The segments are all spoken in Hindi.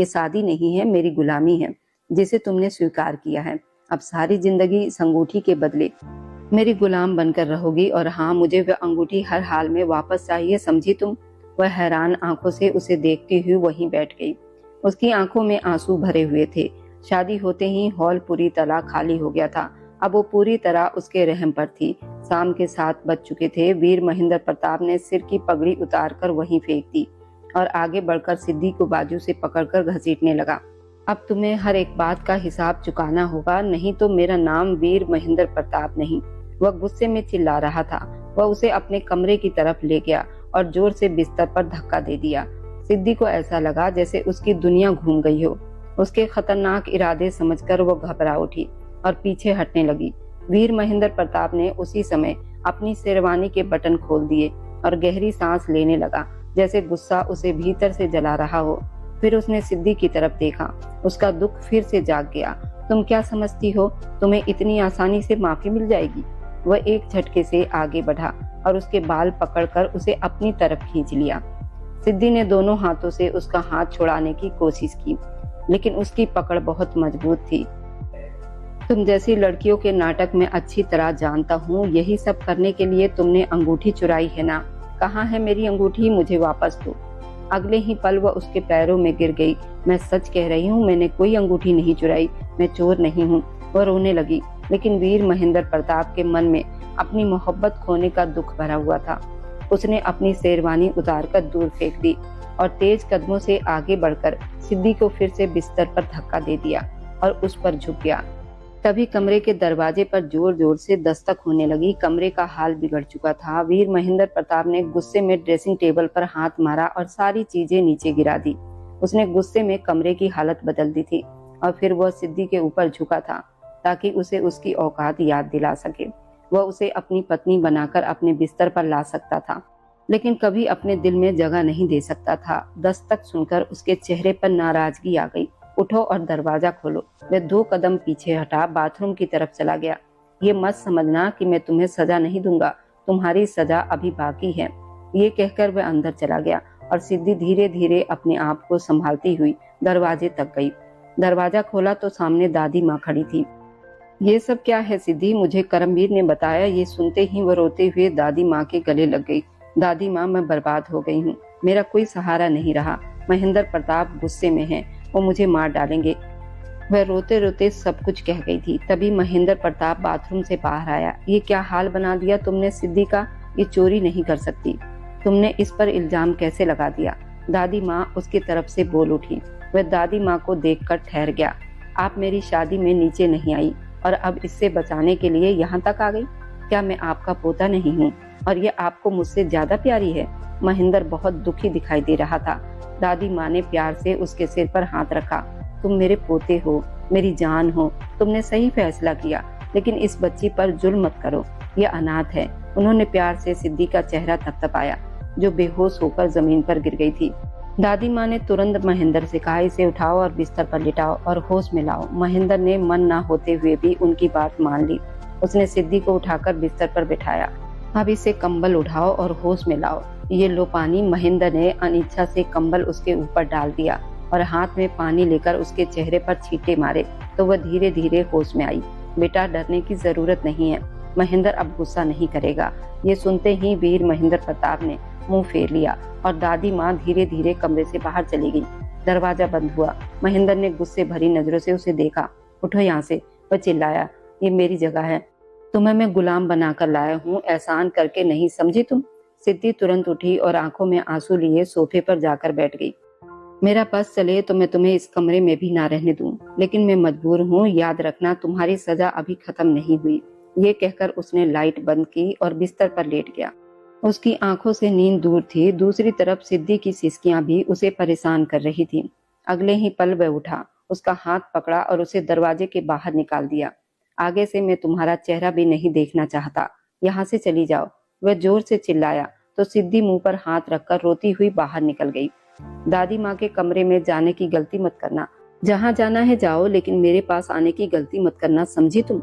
ये शादी नहीं है, मेरी गुलामी है जिसे तुमने स्वीकार किया है। अब सारी जिंदगी इस अंगूठी के बदले मेरी गुलाम बनकर रहोगी। और हाँ, मुझे वह अंगूठी हर हाल में वापस चाहिए, समझी तुम? वह हैरान आंखों से उसे देखती हुई वहीं बैठ गई। उसकी आंखों में आंसू भरे हुए थे। शादी होते ही हॉल पूरी तरह खाली हो गया था। अब वो पूरी तरह उसके रहम पर थी। शाम के 7 बज चुके थे। वीर महेंद्र प्रताप ने सिर की पगड़ी उतारकर वहीं फेंक दी और आगे बढ़कर सिद्धि को बाजू से पकड़कर घसीटने लगा। अब तुम्हें हर एक बात का हिसाब चुकाना होगा, नहीं तो मेरा नाम वीर महेंद्र प्रताप नहीं। वह गुस्से में चिल्ला रहा था। वह उसे अपने कमरे की तरफ ले गया और जोर से बिस्तर पर धक्का दे दिया। सिद्धि को ऐसा लगा जैसे उसकी दुनिया घूम गई हो। उसके खतरनाक इरादे समझकर वो घबरा उठी और पीछे हटने लगी। वीर महेंद्र प्रताप ने उसी समय अपनी शेरवानी के बटन खोल दिए और गहरी सांस लेने लगा, जैसे गुस्सा उसे भीतर से जला रहा हो। फिर उसने सिद्धि की तरफ देखा। उसका दुख फिर से जाग गया। तुम क्या समझती हो तुम्हें इतनी आसानी से माफी मिल जाएगी? वह एक झटके से आगे बढ़ा और उसके बाल पकड़कर उसे अपनी तरफ खींच लिया। सिद्धि ने दोनों हाथों से उसका हाथ छुड़ाने की कोशिश की, लेकिन उसकी पकड़ बहुत मजबूत थी। तुम जैसी लड़कियों के नाटक में अच्छी तरह जानता हूँ। यही सब करने के लिए तुमने अंगूठी चुराई है ना? कहाँ है मेरी अंगूठी? मुझे वापस दो। अगले ही पल वह उसके पैरों में गिर गई। मैं सच कह रही हूँ, मैंने कोई अंगूठी नहीं चुराई, मैं चोर नहीं हूँ। वह रोने लगी, लेकिन वीर महेंद्र प्रताप के मन में अपनी मोहब्बत खोने का दुख भरा हुआ था। उसने अपनी शेरवानी उतारकर दूर फेंक दी और तेज कदमों से आगे बढ़कर सिद्धि को फिर से बिस्तर पर धक्का दे दिया और उस पर झुक गया। तभी कमरे के दरवाजे पर जोर जोर से दस्तक होने लगी। कमरे का हाल बिगड़ चुका था। वीर महेंद्र प्रताप ने गुस्से में ड्रेसिंग टेबल पर हाथ मारा और सारी चीजें नीचे गिरा दी। उसने गुस्से में कमरे की हालत बदल दी थी और फिर वह सिद्धि के ऊपर झुका था ताकि उसे उसकी औकात याद दिला सके। वह उसे अपनी पत्नी बनाकर अपने बिस्तर पर ला सकता था, लेकिन कभी अपने दिल में जगह नहीं दे सकता था। दस्तक सुनकर उसके चेहरे पर नाराजगी आ गई। उठो और दरवाजा खोलो। वह 2 कदम पीछे हटा बाथरूम की तरफ चला गया। ये मत समझना कि मैं तुम्हें सजा नहीं दूंगा, तुम्हारी सजा अभी बाकी है। ये कहकर वह अंदर चला गया और सिद्धि धीरे धीरे अपने आप को संभालती हुई दरवाजे तक गई। दरवाजा खोला तो सामने दादी माँ खड़ी थी। ये सब क्या है सिद्धि? मुझे करमवीर ने बताया। ये सुनते ही वह रोते हुए दादी माँ के गले लग गई। दादी माँ, मैं बर्बाद हो गई हूँ, मेरा कोई सहारा नहीं रहा। महेंद्र प्रताप गुस्से में है, वो मुझे मार डालेंगे। वह रोते रोते सब कुछ कह गई थी। तभी महेंद्र प्रताप बाथरूम से बाहर आया। ये क्या हाल बना दिया तुमने सिद्धि का? ये चोरी नहीं कर सकती। तुमने इस पर इल्जाम कैसे लगा दिया? दादी माँ उसकी तरफ से बोल उठी। वह दादी माँ को देखकर ठहर गया। आप मेरी शादी में नीचे नहीं आई और अब इससे बचाने के लिए यहाँ तक आ गई? क्या मैं आपका पोता नहीं हूँ और ये आपको मुझसे ज्यादा प्यारी है? महेंद्र बहुत दुखी दिखाई दे रहा था। दादी माँ ने प्यार से उसके सिर पर हाथ रखा। तुम मेरे पोते हो, मेरी जान हो, तुमने सही फैसला किया, लेकिन इस बच्ची पर जुल्म मत करो, ये अनाथ है। उन्होंने प्यार से सिद्धि का चेहरा थपथपाया, जो बेहोश होकर जमीन पर गिर गई थी। दादी माँ ने तुरंत महेंद्र से कहा, इसे उठाओ और बिस्तर पर लिटाओ और होश में लाओ। महेंद्र ने मन न होते हुए भी उनकी बात मान ली। उसने सिद्धि को उठाकर बिस्तर पर बिठाया। अब इसे कंबल उठाओ और होश में लाओ। ये लो पानी। महेंद्र ने अनिच्छा से कंबल उसके ऊपर डाल दिया और हाथ में पानी लेकर उसके चेहरे पर छींटे मारे तो वह धीरे धीरे होश में आई। बेटा, डरने की जरूरत नहीं है, महेंद्र अब गुस्सा नहीं करेगा। ये सुनते ही वीर महेंद्र प्रताप ने मुंह फेर लिया और दादी माँ धीरे धीरे कमरे से बाहर चली गई। दरवाजा बंद हुआ। महेंद्र ने गुस्से भरी नजरों से उसे देखा। उठो यहाँ से, वह चिल्लाया, ये मेरी जगह है, तुम्हें मैं गुलाम बनाकर लाया हूँ, एहसान करके नहीं, समझी तुम? सिद्धि तुरंत उठी और आंखों में आंसू लिए सोफे पर जाकर बैठ गई। मेरा बस चले तो मैं तुम्हें इस कमरे में भी ना रहने दूं, लेकिन मैं मजबूर हूँ। याद रखना, तुम्हारी सजा अभी खत्म नहीं हुई। ये कहकर उसने लाइट बंद की और बिस्तर पर लेट गया। उसकी आंखों से नींद दूर थी। दूसरी तरफ सिद्धि की सिसकियां भी उसे परेशान कर रही थी। अगले ही पल वह उठा, उसका हाथ पकड़ा और उसे दरवाजे के बाहर निकाल दिया। आगे से मैं तुम्हारा चेहरा भी नहीं देखना चाहता, यहाँ से चली जाओ। वह जोर से चिल्लाया तो सिद्धि मुंह पर हाथ रखकर रोती हुई बाहर निकल गई। दादी माँ के कमरे में जाने की गलती मत करना। जहाँ जाना है जाओ, लेकिन मेरे पास आने की गलती मत करना, समझी तुम?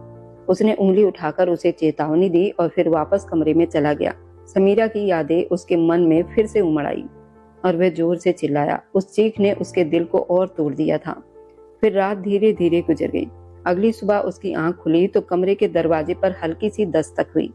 उसने उंगली उठाकर उसे चेतावनी दी और फिर वापस कमरे में चला गया। समीरा की यादें उसके मन में फिर से उमड़ आई। और वह जोर से चिल्लाया। उस चीख ने उसके दिल को और तोड़ दिया था। फिर रात धीरे धीरे गुजर गई। अगली सुबह उसकी आंख खुली तो कमरे के दरवाजे पर हल्की सी दस्तक हुई।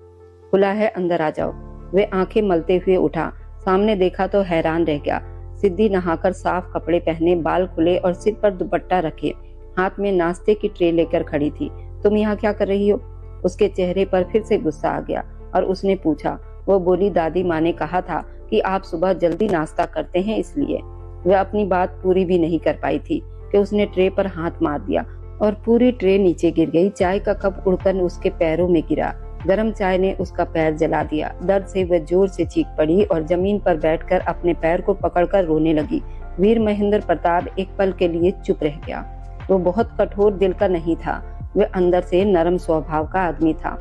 खुला है, अंदर आ जाओ। वे आंखें मलते हुए उठा। सामने देखा तो हैरान रह गया। सिद्धि नहाकर साफ कपड़े पहने, बाल खुले और सिर पर दुपट्टा रखे, हाथ में नाश्ते की ट्रे लेकर खड़ी थी। तुम यहाँ क्या कर रही हो? उसके चेहरे पर फिर से गुस्सा आ गया और उसने पूछा। वो बोली, दादी माँ ने कहा था कि आप सुबह जल्दी नाश्ता करते हैं, इसलिए। वह अपनी बात पूरी भी नहीं कर पाई थी कि उसने ट्रे पर हाथ मार दिया और पूरी ट्रे नीचे गिर गई। चाय का कप उड़कर उसके पैरों में गिरा। गरम चाय ने उसका पैर जला दिया। दर्द से वह जोर से चीख पड़ी और जमीन पर बैठकर अपने पैर को पकड़कर रोने लगी। वीर महेंद्र प्रताप एक पल के लिए चुप रह गया। वो बहुत कठोर दिल का नहीं था, वह अंदर से नरम स्वभाव का आदमी था,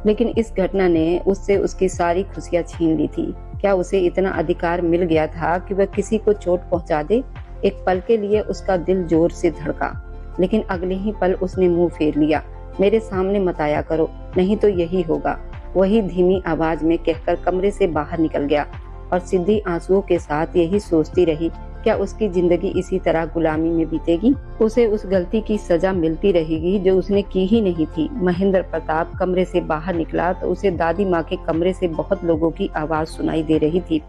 लेकिन इस घटना ने उससे उसकी सारी खुशियां छीन ली थी। क्या उसे इतना अधिकार मिल गया था कि वह किसी को चोट पहुंचा दे? एक पल के लिए उसका दिल जोर से धड़का, लेकिन अगले ही पल उसने मुंह फेर लिया। मेरे सामने मत आया करो, नहीं तो यही होगा। वही धीमी आवाज में कहकर कमरे से बाहर निकल गया और सिद्धि आंसुओं के साथ यही सोचती रही, क्या उसकी जिंदगी इसी तरह गुलामी में बीतेगी? उसे उस गलती की सजा मिलती रहेगी जो उसने की ही नहीं थी। महेंद्र प्रताप कमरे से बाहर निकला तो उसे दादी माँ के कमरे से बहुत लोगों की आवाज सुनाई दे रही थी।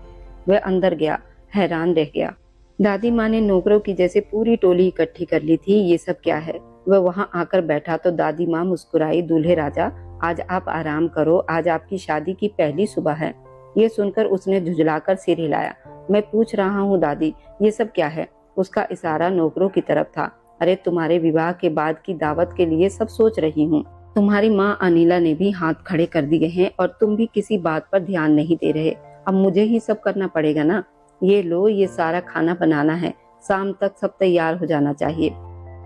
वह अंदर गया, हैरान रह गया। दादी माँ ने नौकरों की जैसे पूरी टोली इकट्ठी कर ली थी। ये सब क्या है? वह वहाँ आकर बैठा तो दादी माँ मुस्कुराई। दूल्हे राजा, आज आप आराम करो, आज आपकी शादी की पहली सुबह है। ये सुनकर उसने झुंझलाकर सिर हिलाया। मैं पूछ रहा हूँ दादी, ये सब क्या है? उसका इशारा नौकरों की तरफ था। अरे तुम्हारे विवाह के बाद की दावत के लिए सब सोच रही हूँ। तुम्हारी माँ अनिला ने भी हाथ खड़े कर दिए हैं और तुम भी किसी बात पर ध्यान नहीं दे रहे। अब मुझे ही सब करना पड़ेगा ना। ये लो, ये सारा खाना बनाना है, शाम तक सब तैयार हो जाना चाहिए।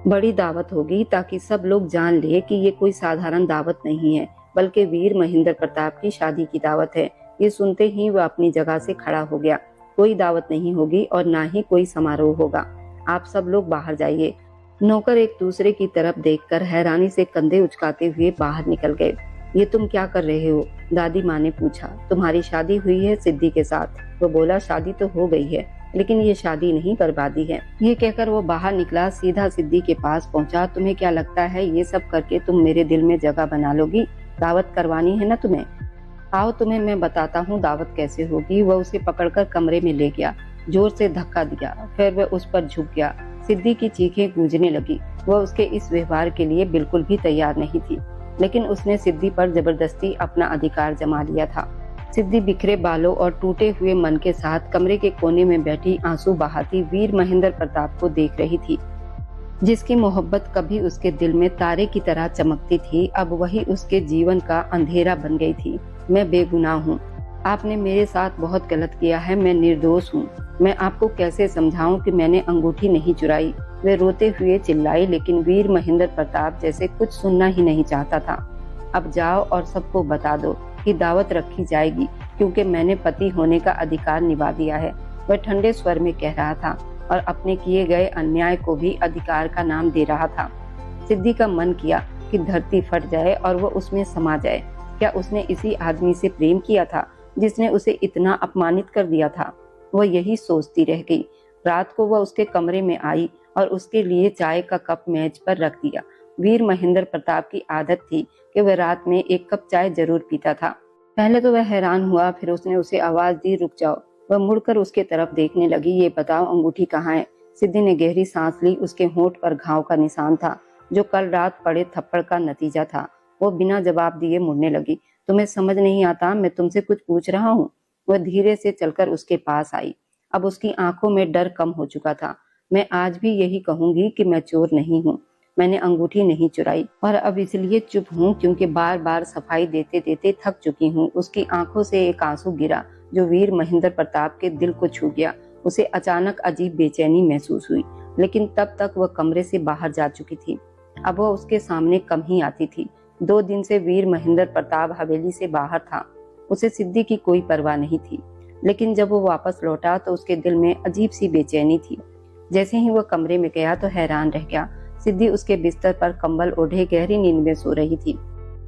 बड़ी दावत होगी ताकि सब लोग जान ले कि ये कोई साधारण दावत नहीं है, बल्कि वीर महेंद्र प्रताप की शादी की दावत है। ये सुनते ही वह अपनी जगह से खड़ा हो गया। कोई दावत नहीं होगी और ना ही कोई समारोह होगा। आप सब लोग बाहर जाइए। नौकर एक दूसरे की तरफ देखकर हैरानी से कंधे उचकाते हुए बाहर निकल गए। ये तुम क्या कर रहे हो? दादी माँ ने पूछा। तुम्हारी शादी हुई है सिद्धि के साथ। वो बोला, शादी तो हो गई है, लेकिन ये शादी नहीं, बर्बादी है। ये कहकर वो बाहर निकला, सीधा सिद्धि के पास पहुंचा। तुम्हें क्या लगता है ये सब करके तुम मेरे दिल में जगह बना लोगी? दावत करवानी है ना तुम्हें? आओ तुम्हें मैं बताता हूँ दावत कैसे होगी। वह उसे पकड़कर कमरे में ले गया, जोर से धक्का दिया, फिर वह उस पर झुक गया। सिद्धि की चीखें गूंजने लगी। वह उसके इस व्यवहार के लिए बिल्कुल भी तैयार नहीं थी, लेकिन उसने सिद्धि पर जबरदस्ती अपना अधिकार जमा लिया था। सिद्धि बिखरे बालों और टूटे हुए मन के साथ कमरे के कोने में बैठी आंसू बहाती वीर महेंद्र प्रताप को देख रही थी। जिसकी मोहब्बत कभी उसके दिल में तारे की तरह चमकती थी, अब वही उसके जीवन का अंधेरा बन गई थी। मैं बेगुनाह हूँ। आपने मेरे साथ बहुत गलत किया है। मैं निर्दोष हूँ। मैं आपको कैसे समझाऊं कि मैंने अंगूठी नहीं चुराई? वे रोते हुए चिल्लाई, लेकिन वीर महेंद्र प्रताप जैसे कुछ सुनना ही नहीं चाहता था। अब जाओ और सबको बता दो कि दावत रखी जाएगी, क्योंकि मैंने पति होने का अधिकार निभा दिया है। वह ठंडे स्वर में कह रहा था और अपने किए गए अन्याय को भी अधिकार का नाम दे रहा था। सिद्धि का मन किया कि धरती फट जाए और वह उसमें समा जाए। क्या उसने इसी आदमी से प्रेम किया था जिसने उसे इतना अपमानित कर दिया था? वह यही सोचती रह गई। रात को वह उसके कमरे में आई और उसके लिए चाय का कप मेज पर रख दिया। वीर महेंद्र प्रताप की आदत थी कि वह रात में एक कप चाय जरूर पीता था। पहले तो वह हैरान हुआ, फिर उसने उसे आवाज दी, रुक जाओ। वह मुड़कर उसके तरफ देखने लगी। ये बताओ अंगूठी कहाँ है? सिद्धि ने गहरी सांस ली। उसके होंठ पर घाव का निशान था, जो कल रात पड़े थप्पड़ का नतीजा था। वो बिना जवाब दिए मुड़ने लगी। तुम्हें समझ नहीं आता मैं तुमसे कुछ पूछ रहा हूँ? वह धीरे से चलकर उसके पास आई। अब उसकी आंखों में डर कम हो चुका था। मैं आज भी यही कहूंगी कि मैं चोर नहीं हूँ। मैंने अंगूठी नहीं चुराई और अब इसलिए चुप हूँ क्योंकि बार बार सफाई देते देते थक चुकी हूँ। उसकी आंखों से एक आंसू गिरा जो वीर महेंद्र प्रताप के दिल को छू गया। उसे अचानक अजीब बेचैनी महसूस हुई, लेकिन तब तक वह कमरे से बाहर जा चुकी थी। अब वह उसके सामने कम ही आती थी। 2 दिन से वीर महेंद्र प्रताप हवेली से बाहर था। उसे सिद्धि की कोई परवाह नहीं थी, लेकिन जब वो वापस लौटा तो उसके दिल में अजीब सी बेचैनी थी। जैसे ही वह कमरे में गया तो हैरान रह गया। सिद्धि उसके बिस्तर पर कंबल ओढ़े गहरी नींद में सो रही थी।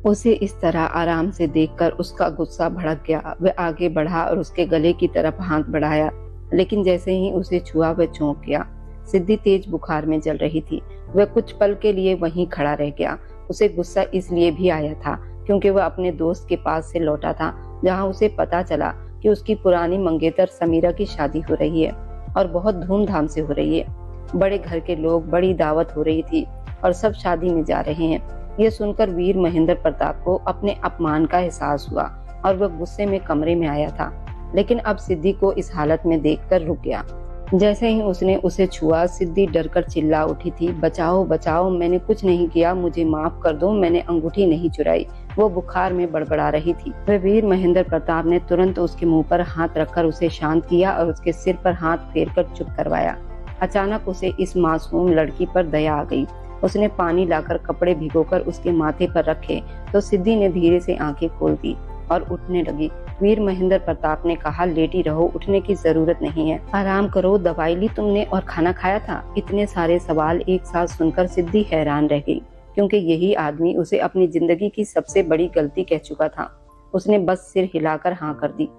उसे इस तरह आराम से देखकर उसका गुस्सा भड़क गया। वह आगे बढ़ा और उसके गले की तरफ हाथ बढ़ाया। लेकिन जैसे ही उसे छुआ वह चौंक गया। सिद्धि तेज बुखार में जल रही थी। वह कुछ पल के लिए वहीं खड़ा रह गया। उसे गुस्सा इसलिए भी आया था क्योंकि वह अपने दोस्त के पास से लौटा था, जहां उसे पता चला कि उसकी पुरानी मंगेतर समीरा की शादी हो रही है और बहुत धूमधाम से हो रही है। बड़े घर के लोग, बड़ी दावत हो रही थी और सब शादी में जा रहे हैं। यह सुनकर वीर महेंद्र प्रताप को अपने अपमान का एहसास हुआ और वह गुस्से में कमरे में आया था, लेकिन अब सिद्धि को इस हालत में देखकर रुक गया। जैसे ही उसने उसे छुआ, सिद्धि डरकर चिल्ला उठी थी, बचाओ बचाओ, मैंने कुछ नहीं किया, मुझे माफ कर दो, मैंने अंगूठी नहीं चुराई। वो बुखार में बड़बड़ा रही थी। वह वीर महेंद्र प्रताप ने तुरंत उसके मुंह पर हाथ रखकर उसे शांत किया और उसके सिर पर हाथ फेरकर चुप करवाया। अचानक उसे इस मासूम लड़की पर दया आ गई। उसने पानी लाकर कपड़े भिगोकर उसके माथे पर रखे तो सिद्धि ने धीरे से आंखें खोल दी और उठने लगी। वीर महेंद्र प्रताप ने कहा, लेटी रहो, उठने की जरूरत नहीं है, आराम करो, दवाई ली तुमने और खाना खाया था? इतने सारे सवाल एक साथ सुनकर सिद्धि हैरान रह गई, क्योंकि यही आदमी उसे अपनी जिंदगी की सबसे बड़ी गलती कह चुका था। उसने बस सिर हिलाकर हाँ कर दी,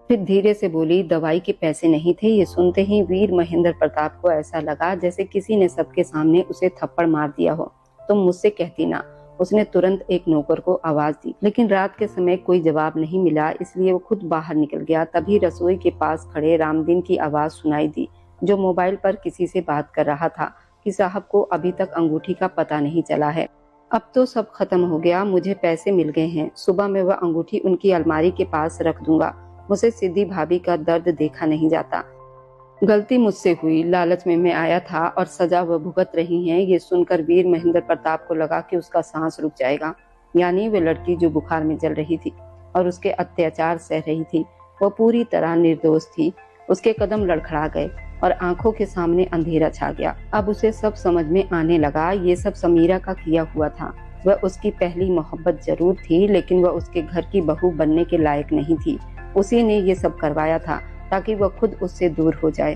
फिर धीरे से बोली, दवाई के पैसे नहीं थे। ये सुनते ही वीर महेंद्र प्रताप को ऐसा लगा जैसे किसी ने सबके सामने उसे थप्पड़ मार दिया हो। तुम मुझसे कहती ना। उसने तुरंत एक नौकर को आवाज दी, लेकिन रात के समय कोई जवाब नहीं मिला, इसलिए वो खुद बाहर निकल गया। तभी रसोई के पास खड़े रामदीन की आवाज सुनाई दी, जो मोबाइल पर किसी से बात कर रहा था कि साहब को अभी तक अंगूठी का पता नहीं चला है। अब तो सब खत्म हो गया, मुझे पैसे मिल गए हैं, सुबह में वह अंगूठी उनकी अलमारी के पास रख दूंगा। मुझे सिद्धि भाभी का दर्द देखा नहीं जाता। गलती मुझसे हुई, लालच में मैं आया था और सजा वह भुगत रही हैं। ये सुनकर वीर महेंद्र प्रताप को लगा कि उसका सांस रुक जाएगा। यानी वे लड़की जो बुखार में जल रही थी और उसके अत्याचार सह रही थी, वो पूरी तरह निर्दोष थी। उसके कदम लड़खड़ा गए और आंखों के सामने अंधेरा छा गया। अब उसे सब समझ में आने लगा। ये सब समीरा का किया हुआ था। वह उसकी पहली मोहब्बत जरूर थी, लेकिन वह उसके घर की बहू बनने के लायक नहीं थी। उसी ने ये सब करवाया था ताकि वह खुद उससे दूर हो जाए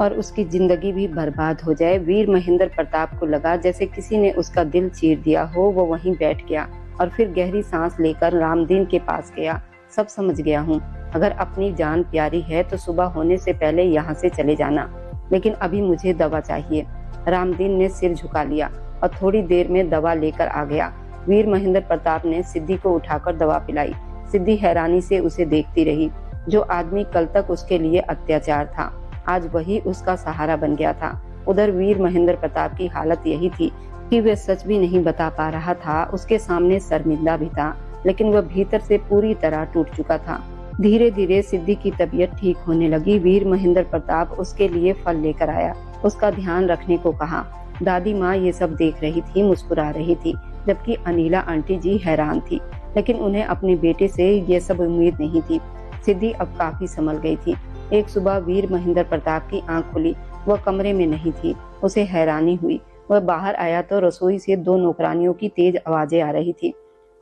और उसकी जिंदगी भी बर्बाद हो जाए। वीर महेंद्र प्रताप को लगा जैसे किसी ने उसका दिल चीर दिया हो। वो वहीं बैठ गया और फिर गहरी सांस लेकर रामदीन के पास गया। सब समझ गया हूँ, अगर अपनी जान प्यारी है तो सुबह होने से पहले यहाँ से चले जाना, लेकिन अभी मुझे दवा चाहिए। रामदीन ने सिर झुका लिया और थोड़ी देर में दवा लेकर आ गया। वीर महेंद्र प्रताप ने सिद्धि को उठाकर दवा पिलाई। सिद्धि हैरानी से उसे देखती रही। जो आदमी कल तक उसके लिए अत्याचार था, आज वही उसका सहारा बन गया था। उधर वीर महेंद्र प्रताप की हालत यही थी कि वह सच भी नहीं बता पा रहा था। उसके सामने शर्मिंदा भी था, लेकिन वह भीतर से पूरी तरह टूट चुका था। धीरे धीरे सिद्धि की तबीयत ठीक होने लगी। वीर महेंद्र प्रताप उसके लिए फल लेकर आया, उसका ध्यान रखने को कहा। दादी माँ ये सब देख रही थी, मुस्कुरा रही थी, जबकि अनिला आंटी जी हैरान थी, लेकिन उन्हें अपने बेटे से ये सब उम्मीद नहीं थी। सिद्धि अब काफी संभल गई थी। एक सुबह वीर महेंद्र प्रताप की आंख खुली। वह कमरे में नहीं थी। उसे हैरानी हुई। वह बाहर आया तो रसोई से 2 नौकरानियों की तेज आवाजें आ रही थी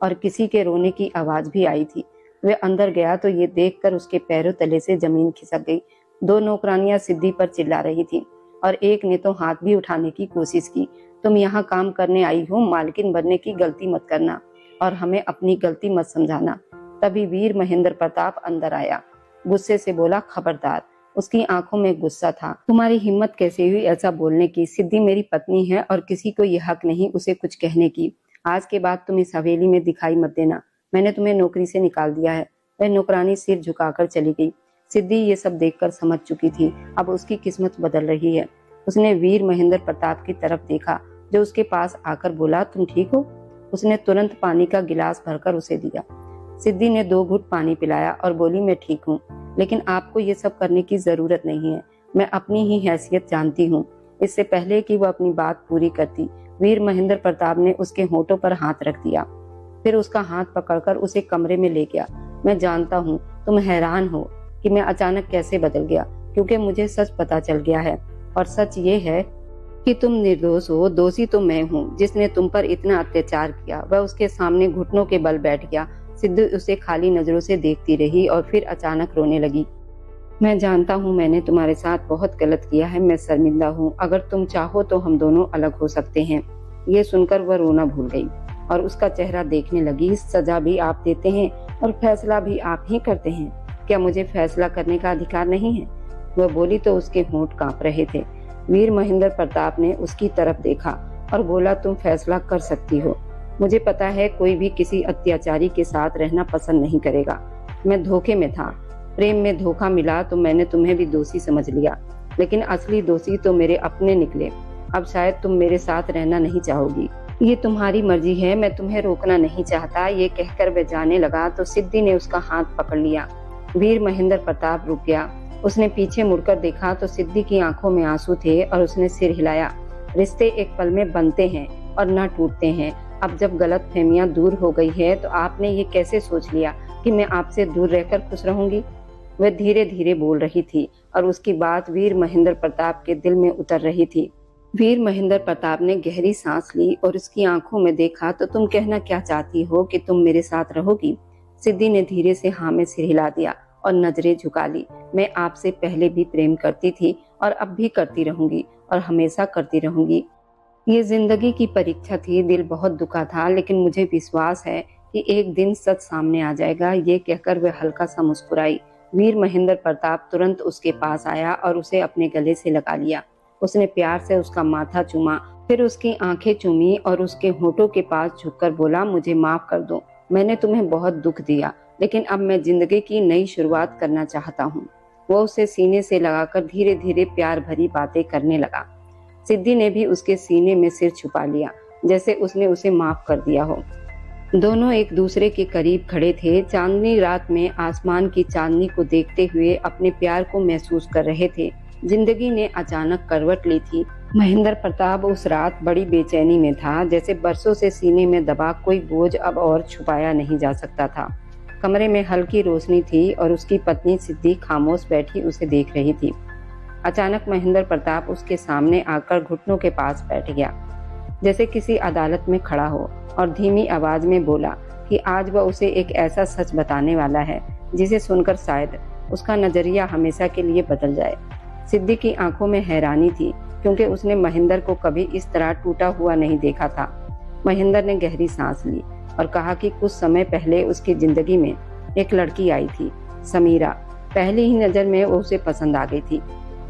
और किसी के रोने की आवाज भी आई थी। वह अंदर गया तो ये देखकर उसके पैरों तले से जमीन खिसक गई। 2 नौकरानियां सिद्धि पर चिल्ला रही थी और एक ने तो हाथ भी उठाने की कोशिश की। तुम यहाँ काम करने आई हो, मालकिन बनने की गलती मत करना और हमें अपनी गलती मत समझाना। तभी वीर महेंद्र प्रताप अंदर आया। गुस्से से बोला, खबरदार। उसकी आंखों में गुस्सा था। तुम्हारी हिम्मत कैसे हुई ऐसा बोलने की? सिद्धि मेरी पत्नी है और किसी को यह हक नहीं उसे कुछ कहने की। आज के बाद तुम इस हवेली में दिखाई मत देना। मैंने तुम्हें नौकरी से निकाल दिया है। वह नौकरानी सिर झुकाकर चली गई। सिद्धि ये सब देखकर समझ चुकी थी, अब उसकी किस्मत बदल रही है। उसने वीर महेंद्र प्रताप की तरफ देखा, जो उसके पास आकर बोला, तुम ठीक हो? उसने तुरंत पानी का गिलास भरकर उसे दिया। सिद्धि ने 2 घूंट पानी पिलाया और बोली, मैं ठीक हूँ, लेकिन आपको ये सब करने की जरूरत नहीं है। मैं अपनी ही हैसियत जानती हूँ। इससे पहले कि वह अपनी बात पूरी करती, वीर महेंद्र प्रताप ने उसके होठों पर हाथ रख दिया। फिर उसका हाथ पकड़कर उसे कमरे में ले गया। मैं जानता हूँ तुम हैरान हो कि मैं अचानक कैसे बदल गया, क्योंकि मुझे सच पता चल गया है और सच ये है कि तुम निर्दोष हो। दोषी तो मैं हूँ। जिसने तुम पर इतना अत्याचार किया वह उसके सामने घुटनों के बल बैठ गया। सिद्धि उसे खाली नजरों से देखती रही और फिर अचानक रोने लगी। मैं जानता हूँ मैंने तुम्हारे साथ बहुत गलत किया है, मैं शर्मिंदा हूँ। अगर तुम चाहो तो हम दोनों अलग हो सकते हैं। ये सुनकर वह रोना भूल गई और उसका चेहरा देखने लगी। सजा भी आप देते हैं और फैसला भी आप ही करते हैं। क्या मुझे फैसला करने का अधिकार नहीं है? वह बोली तो उसके होंठ कांप रहे थे। वीर महेंद्र प्रताप ने उसकी तरफ देखा और बोला, तुम फैसला कर सकती हो। मुझे पता है कोई भी किसी अत्याचारी के साथ रहना पसंद नहीं करेगा। मैं धोखे में था, प्रेम में धोखा मिला तो मैंने तुम्हें भी दोषी समझ लिया, लेकिन असली दोषी तो मेरे अपने निकले। अब शायद तुम मेरे साथ रहना नहीं चाहोगी। ये तुम्हारी मर्जी है, मैं तुम्हें रोकना नहीं चाहता। ये कहकर वह जाने लगा तो सिद्धि ने उसका हाथ पकड़ लिया। वीर महेंद्र प्रताप रुक गया। उसने पीछे मुड़कर देखा तो सिद्धि की आंखों में आंसू थे और उसने सिर हिलाया। रिश्ते एक पल में बनते हैं और न टूटते हैं। अब जब गलतफहमियां दूर हो गई है तो आपने ये कैसे सोच लिया कि मैं आपसे दूर रहकर खुश रहूंगी? वह धीरे धीरे बोल रही थी और उसकी बात वीर महेंद्र प्रताप के दिल में उतर रही थी। वीर महेंद्र प्रताप ने गहरी सांस ली और उसकी आंखों में देखा, तो तुम कहना क्या चाहती हो कि तुम मेरे साथ रहोगी? सिद्धि ने धीरे से हाँ में सिर हिला दिया और नजरें झुका ली। मैं आपसे पहले भी प्रेम करती थी और अब भी करती रहूंगी और हमेशा करती रहूंगी। ये जिंदगी की परीक्षा थी। दिल बहुत दुखा था, लेकिन मुझे विश्वास है कि एक दिन सच सामने आ जाएगा। ये कहकर वह हल्का सा मुस्कुराई। वीर महेंद्र प्रताप तुरंत उसके पास आया और उसे अपने गले से लगा लिया। उसने प्यार से उसका माथा चूमा, फिर उसकी आंखें चूमी और उसके होठों के पास झुककर बोला, मुझे माफ कर दो। मैंने तुम्हें बहुत दुख दिया, लेकिन अब मैं जिंदगी की नई शुरुआत करना चाहता हूँ। वो उसे सीने से लगाकर धीरे धीरे प्यार भरी बातें करने लगा। सिद्धि ने भी उसके सीने में सिर छुपा लिया, जैसे उसने उसे माफ कर दिया हो। दोनों एक दूसरे के करीब खड़े थे। चांदनी रात में आसमान की चांदनी को देखते हुए अपने प्यार को महसूस कर रहे थे। जिंदगी ने अचानक करवट ली थी। महेंद्र प्रताप उस रात बड़ी बेचैनी में था, जैसे बरसों से सीने में दबा कोई बोझ अब और छुपाया नहीं जा सकता था। कमरे में हल्की रोशनी थी और उसकी पत्नी सिद्धि खामोश बैठी उसे देख रही थी। अचानक महेंद्र प्रताप उसके सामने आकर घुटनों के पास बैठ गया, जैसे किसी अदालत में खड़ा हो, और धीमी आवाज में बोला कि आज वह उसे एक ऐसा सच बताने वाला है जिसे सुनकर शायद उसका नजरिया हमेशा के लिए बदल जाए। सिद्धि की आंखों में हैरानी थी, क्योंकि उसने महेंद्र को कभी इस तरह टूटा हुआ नहीं देखा था। महेंद्र ने गहरी सांस ली और कहा कि कुछ समय पहले उसकी जिंदगी में एक लड़की आई थी, समीरा। पहली ही नजर में वो उसे पसंद आ गई थी।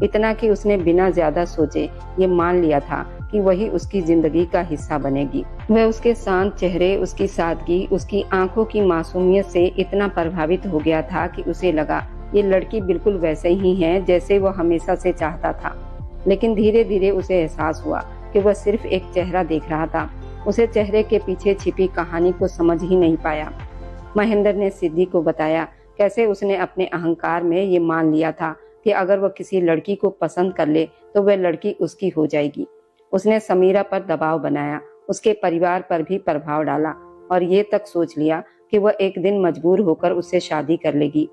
इतना कि उसने बिना ज्यादा सोचे ये मान लिया था कि वही उसकी जिंदगी का हिस्सा बनेगी। वह उसके शांत चेहरे, उसकी सादगी, उसकी आंखों की मासूमियत से इतना प्रभावित हो गया था कि उसे लगा ये लड़की बिल्कुल वैसे ही है जैसे वह हमेशा से चाहता था। लेकिन धीरे धीरे उसे एहसास हुआ कि वह सिर्फ एक चेहरा देख रहा था। उसे चेहरे के पीछे छिपी कहानी को समझ ही नहीं पाया। महेंद्र ने सिद्धि को बताया कैसे उसने अपने अहंकार में ये मान लिया था कि अगर वह किसी लड़की को पसंद कर ले तो वह लड़की उसकी हो जाएगी। उसने समीरा पर दबाव बनाया, उसके परिवार पर भी प्रभाव डाला और ये तक सोच लिया कि वह एक दिन मजबूर होकर उससे शादी कर लेगी।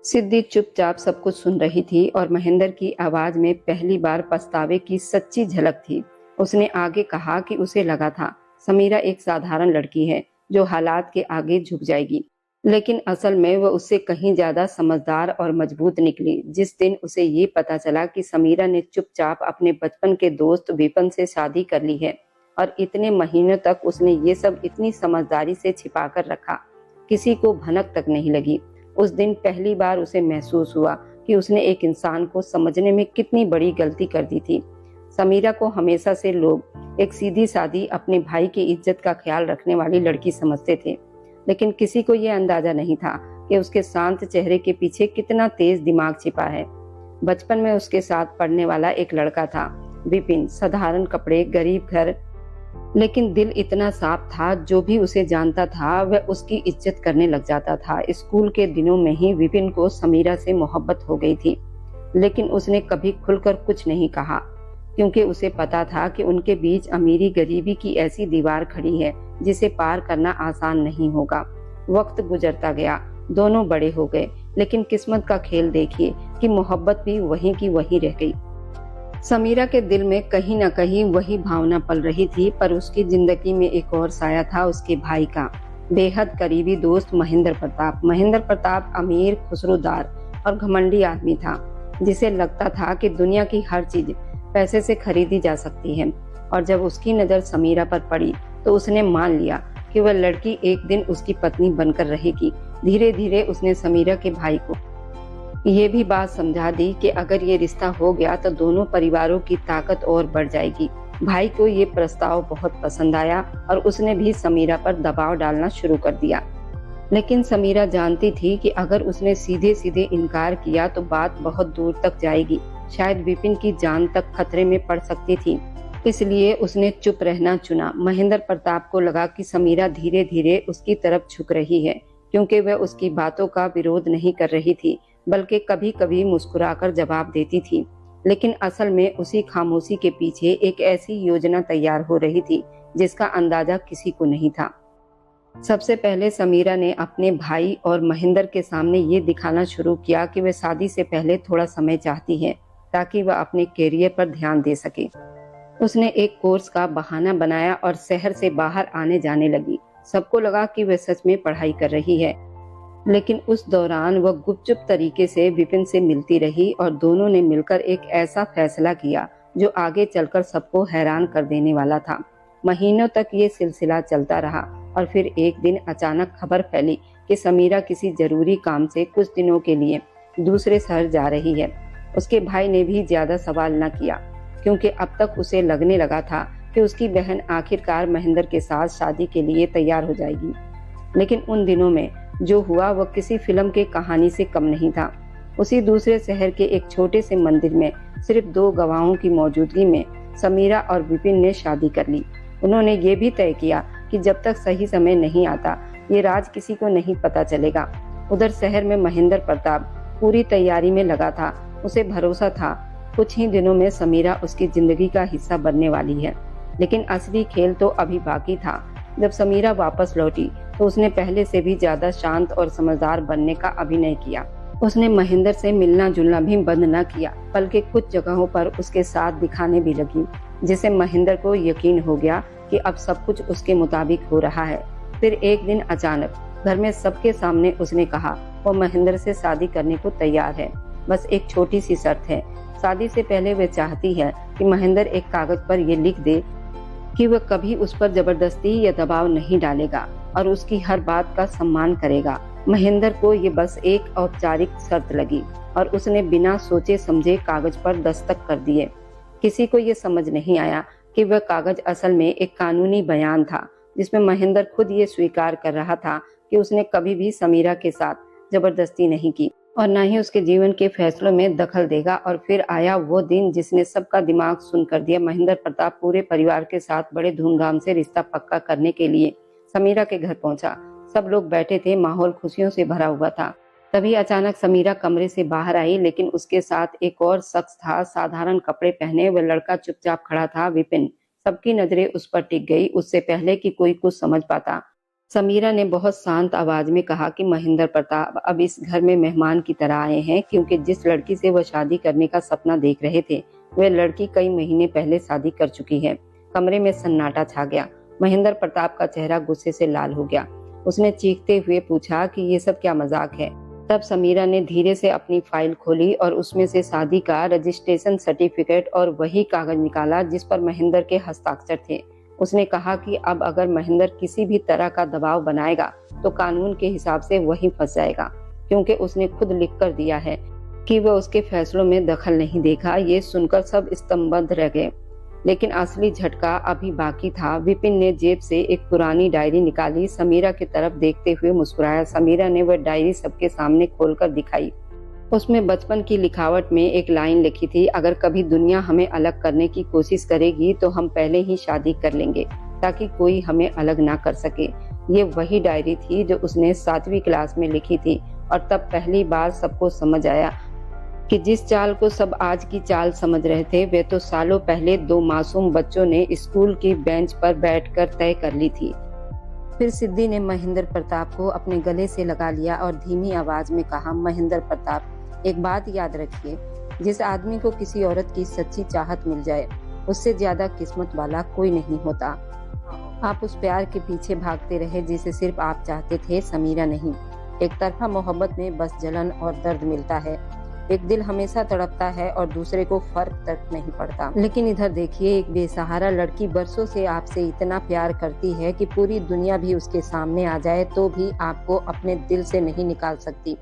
सिद्धि चुपचाप सब कुछ सुन रही थी और महेंद्र की आवाज में पहली बार पछतावे की सच्ची झलक थी। उसने आगे कहा कि उसे लगा था समीरा एक साधारण लड़की है जो हालात के आगे झुक जाएगी, लेकिन असल में वह उससे कहीं ज्यादा समझदार और मजबूत निकली। जिस दिन उसे ये पता चला कि समीरा ने चुपचाप अपने बचपन के दोस्त विपिन से शादी कर ली है और इतने महीनों तक उसने ये सब इतनी समझदारी से छिपा कर रखा, किसी को भनक तक नहीं लगी, उस दिन पहली बार उसे महसूस हुआ कि उसने एक इंसान को समझने में कितनी बड़ी गलती कर दी थी। समीरा को हमेशा से लोग एक सीधी सादी, अपने भाई की इज्जत का ख्याल रखने वाली लड़की समझते थे, लेकिन किसी को यह अंदाजा नहीं था कि उसके शांत चेहरे के पीछे कितना तेज दिमाग छिपा है। बचपन में उसके साथ पढ़ने वाला एक लड़का था, विपिन। साधारण कपड़े, गरीब घर, लेकिन दिल इतना साफ था। जो भी उसे जानता था वह उसकी इज्जत करने लग जाता था। स्कूल के दिनों में ही विपिन को समीरा से मोहब्बत हो गई थी, लेकिन उसने कभी खुलकर कुछ नहीं कहा, क्योंकि उसे पता था कि उनके बीच अमीरी गरीबी की ऐसी दीवार खड़ी है जिसे पार करना आसान नहीं होगा। वक्त गुजरता गया, दोनों बड़े हो गए, लेकिन किस्मत का खेल देखिए कि मोहब्बत भी वहीं की वहीं रह गई। समीरा के दिल में कहीं न कहीं वही भावना पल रही थी, पर उसकी जिंदगी में एक और साया था, उसके भाई का बेहद करीबी दोस्त महेंद्र प्रताप। महेंद्र प्रताप अमीर, खुसरोदार और घमंडी आदमी था, जिसे लगता था कि दुनिया की हर चीज पैसे से खरीदी जा सकती है। और जब उसकी नजर समीरा पर पड़ी तो उसने मान लिया कि वह लड़की एक दिन उसकी पत्नी बनकर रहेगी। धीरे धीरे उसने समीरा के भाई को ये भी बात समझा दी कि अगर ये रिश्ता हो गया तो दोनों परिवारों की ताकत और बढ़ जाएगी। भाई को ये प्रस्ताव बहुत पसंद आया और उसने भी समीरा पर दबाव डालना शुरू कर दिया। लेकिन समीरा जानती थी कि अगर उसने सीधे सीधे इनकार किया तो बात बहुत दूर तक जाएगी, शायद विपिन की जान तक खतरे में पड़ सकती थी। इसलिए उसने चुप रहना चुना। महेंद्र प्रताप को लगा कि समीरा धीरे धीरे उसकी तरफ झुक रही है, क्योंकि वह उसकी बातों का विरोध नहीं कर रही थी, बल्कि कभी कभी मुस्कुराकर जवाब देती थी। लेकिन असल में उसी खामोशी के पीछे एक ऐसी योजना तैयार हो रही थी जिसका अंदाजा किसी को नहीं था। सबसे पहले समीरा ने अपने भाई और महेंद्र के सामने ये दिखाना शुरू किया कि वह शादी से पहले थोड़ा समय चाहती है, ताकि वह अपने कैरियर पर ध्यान दे सके। उसने एक कोर्स का बहाना बनाया और शहर से बाहर आने जाने लगी। सबको लगा कि वह सच में पढ़ाई कर रही है, लेकिन उस दौरान वह गुपचुप तरीके से विपिन से मिलती रही और दोनों ने मिलकर एक ऐसा फैसला किया जो आगे चलकर सबको हैरान कर देने वाला था। महीनों तक ये सिलसिला चलता रहा और फिर एक दिन अचानक खबर फैली कि समीरा किसी जरूरी काम से कुछ दिनों के लिए दूसरे शहर जा रही है। उसके भाई ने भी ज्यादा सवाल न किया, क्योंकि अब तक उसे लगने लगा था कि उसकी बहन आखिरकार महेंद्र के साथ शादी के लिए तैयार हो जाएगी। लेकिन उन दिनों में जो हुआ वह किसी फिल्म के कहानी से कम नहीं था। उसी दूसरे शहर के एक छोटे से मंदिर में सिर्फ 2 गवाहों की मौजूदगी में समीरा और विपिन ने शादी कर ली। उन्होंने ये भी तय किया कि जब तक सही समय नहीं आता ये राज किसी को नहीं पता चलेगा। उधर शहर में महेंद्र प्रताप पूरी तैयारी में लगा था। उसे भरोसा था कुछ ही दिनों में समीरा उसकी जिंदगी का हिस्सा बनने वाली है। लेकिन असली खेल तो अभी बाकी था। जब समीरा वापस लौटी तो उसने पहले से भी ज्यादा शांत और समझदार बनने का अभिनय किया। उसने महेंद्र से मिलना जुलना भी बंद न किया, बल्कि कुछ जगहों पर उसके साथ दिखाने भी लगी, जिससे महेंद्र को यकीन हो गया कि अब सब कुछ उसके मुताबिक हो रहा है। फिर एक दिन अचानक घर में सबके सामने उसने कहा वो महेंद्र से शादी करने को तैयार है, बस एक छोटी सी शर्त है। शादी से पहले वे चाहती है कि महेंद्र एक कागज पर ये लिख दे कि वह कभी उस पर जबरदस्ती या दबाव नहीं डालेगा और उसकी हर बात का सम्मान करेगा। महेंद्र को ये बस एक औपचारिक शर्त लगी और उसने बिना सोचे समझे कागज पर दस्तखत कर दिए। किसी को ये समझ नहीं आया कि वह कागज असल में एक कानूनी बयान था, जिसमें महेंद्र खुद ये स्वीकार कर रहा था कि उसने कभी भी समीरा के साथ जबरदस्ती नहीं की और न ही उसके जीवन के फैसलों में दखल देगा। और फिर आया वो दिन जिसने सबका दिमाग सुन कर दिया। महेंद्र प्रताप पूरे परिवार के साथ बड़े धूमधाम से रिश्ता पक्का करने के लिए समीरा के घर पहुंचा। सब लोग बैठे थे, माहौल खुशियों से भरा हुआ था। तभी अचानक समीरा कमरे से बाहर आई, लेकिन उसके साथ एक और शख्स था। साधारण कपड़े पहने वह लड़का चुपचाप खड़ा था, विपिन। सबकी नजरें उस पर टिक गई, उससे पहले कि कोई कुछ समझ पाता। समीरा ने बहुत शांत आवाज में कहा कि महेंद्र प्रताप अब इस घर में मेहमान की तरह आए हैं, क्योंकि जिस लड़की से वह शादी करने का सपना देख रहे थे वह लड़की कई महीने पहले शादी कर चुकी है। कमरे में सन्नाटा छा गया। महेंद्र प्रताप का चेहरा गुस्से से लाल हो गया। उसने चीखते हुए पूछा कि ये सब क्या मजाक है। तब समीरा ने धीरे से अपनी फाइल खोली और उसमें से शादी का रजिस्ट्रेशन सर्टिफिकेट और वही कागज निकाला जिस पर महेंद्र के हस्ताक्षर थे। उसने कहा कि अब अगर महेंद्र किसी भी तरह का दबाव बनाएगा तो कानून के हिसाब से वही फंस जाएगा, क्योंकि उसने खुद लिख कर दिया है कि वह उसके फैसलों में दखल नहीं देगा। ये सुनकर सब स्तंभबद्ध रह गए, लेकिन असली झटका अभी बाकी था। विपिन ने जेब से एक पुरानी डायरी निकाली, समीरा की तरफ देखते हुए मुस्कुराया। समीरा ने वह डायरी सबके सामने खोलकर दिखाई। उसमें बचपन की लिखावट में एक लाइन लिखी थी, अगर कभी दुनिया हमें अलग करने की कोशिश करेगी तो हम पहले ही शादी कर लेंगे ताकि कोई हमें अलग ना कर सके। ये वही डायरी थी जो उसने 7वीं क्लास में लिखी थी और तब पहली बार सबको समझ आया कि जिस चाल को सब आज की चाल समझ रहे थे वे तो सालों पहले 2 मासूम बच्चों ने स्कूल की बेंच पर बैठकर तय कर ली थी। फिर सिद्धि ने महेंद्र प्रताप को अपने गले से लगा लिया और धीमी आवाज में कहा, महेंद्र प्रताप, एक बात याद रखिए, जिस आदमी को किसी औरत की सच्ची चाहत मिल जाए उससे ज्यादा किस्मत वाला कोई नहीं होता। आप उस प्यार के पीछे भागते रहे जिसे सिर्फ आप चाहते थे, समीरा नहीं। एक तरफा मोहब्बत में बस जलन और दर्द मिलता है। एक दिल हमेशा तड़पता है और दूसरे को फर्क तक नहीं पड़ता। लेकिन इधर देखिए, एक बेसहारा लड़की बरसों से आपसे इतना प्यार करती है कि पूरी दुनिया भी उसके सामने आ जाए तो भी आपको अपने दिल से नहीं निकाल सकती।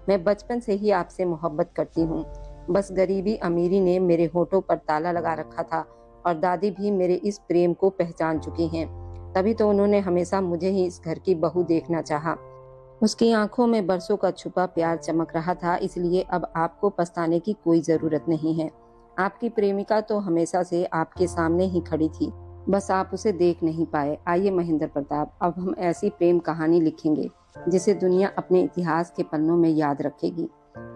मैं बचपन से ही आपसे मोहब्बत करती हूँ। बस गरीबी अमीरी ने मेरे होठों पर ताला लगा रखा था और दादी भी मेरे इस प्रेम को पहचान चुकी हैं। तभी तो उन्होंने हमेशा मुझे ही इस घर की बहू देखना चाहा। उसकी आंखों में बरसों का छुपा प्यार चमक रहा था, इसलिए अब आपको पछताने की कोई जरूरत नहीं है। आपकी प्रेमिका तो हमेशा से आपके सामने ही खड़ी थी, बस आप उसे देख नहीं पाए। आइए महेंद्र प्रताप, अब हम ऐसी प्रेम कहानी लिखेंगे जिसे दुनिया अपने इतिहास के पन्नों में याद रखेगी।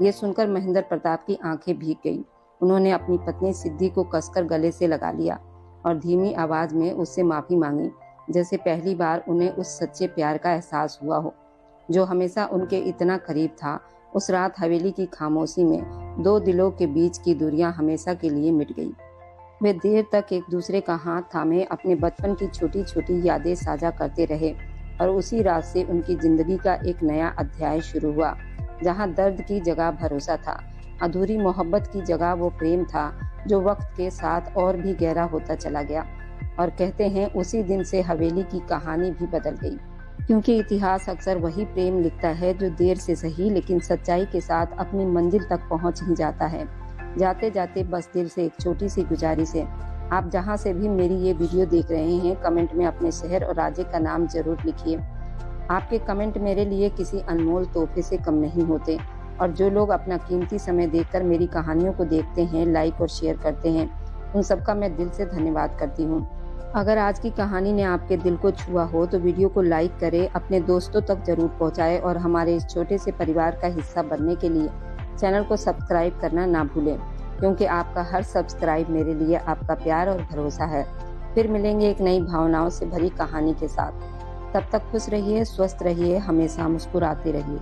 ये सुनकर महेंद्र प्रताप की आंखें भीग गईं। उन्होंने अपनी पत्नी सिद्धि को कसकर गले से लगा लिया और धीमी आवाज में उससे माफी मांगी, जैसे पहली बार उन्हें उस सच्चे प्यार का एहसास हुआ हो जो हमेशा उनके इतना करीब था। उस रात हवेली की खामोशी में दो दिलों के बीच की दूरियां हमेशा के लिए मिट गई। वे देर तक एक दूसरे का हाथ थामे अपने बचपन की छोटी छोटी यादें साझा करते रहे और उसी रात से उनकी जिंदगी का एक नया अध्याय शुरू हुआ, जहां दर्द की जगह भरोसा था, अधूरी मोहब्बत की जगह वो प्रेम था जो वक्त के साथ और भी गहरा होता चला गया। और कहते हैं उसी दिन से हवेली की कहानी भी बदल गई, क्योंकि इतिहास अक्सर वही प्रेम लिखता है जो देर से सही लेकिन सच्चाई के साथ अपनी मंजिल तक पहुंच ही जाता है। जाते जाते बस दिल से एक छोटी सी गुजारिश है, आप जहां से भी मेरी ये वीडियो देख रहे हैं, कमेंट में अपने शहर और राज्य का नाम जरूर लिखिए। आपके कमेंट मेरे लिए किसी अनमोल तोहफे से कम नहीं होते। और जो लोग अपना कीमती समय देकर मेरी कहानियों को देखते हैं, लाइक और शेयर करते हैं, उन सबका मैं दिल से धन्यवाद करती हूँ। अगर आज की कहानी ने आपके दिल को छुआ हो तो वीडियो को लाइक करें, अपने दोस्तों तक जरूर पहुँचाएं और हमारे इस छोटे से परिवार का हिस्सा बनने के लिए चैनल को सब्सक्राइब करना ना भूलें, क्योंकि आपका हर सब्सक्राइब मेरे लिए आपका प्यार और भरोसा है। फिर मिलेंगे एक नई भावनाओं से भरी कहानी के साथ। तब तक खुश रहिए, स्वस्थ रहिए, हमेशा मुस्कुराते रहिए।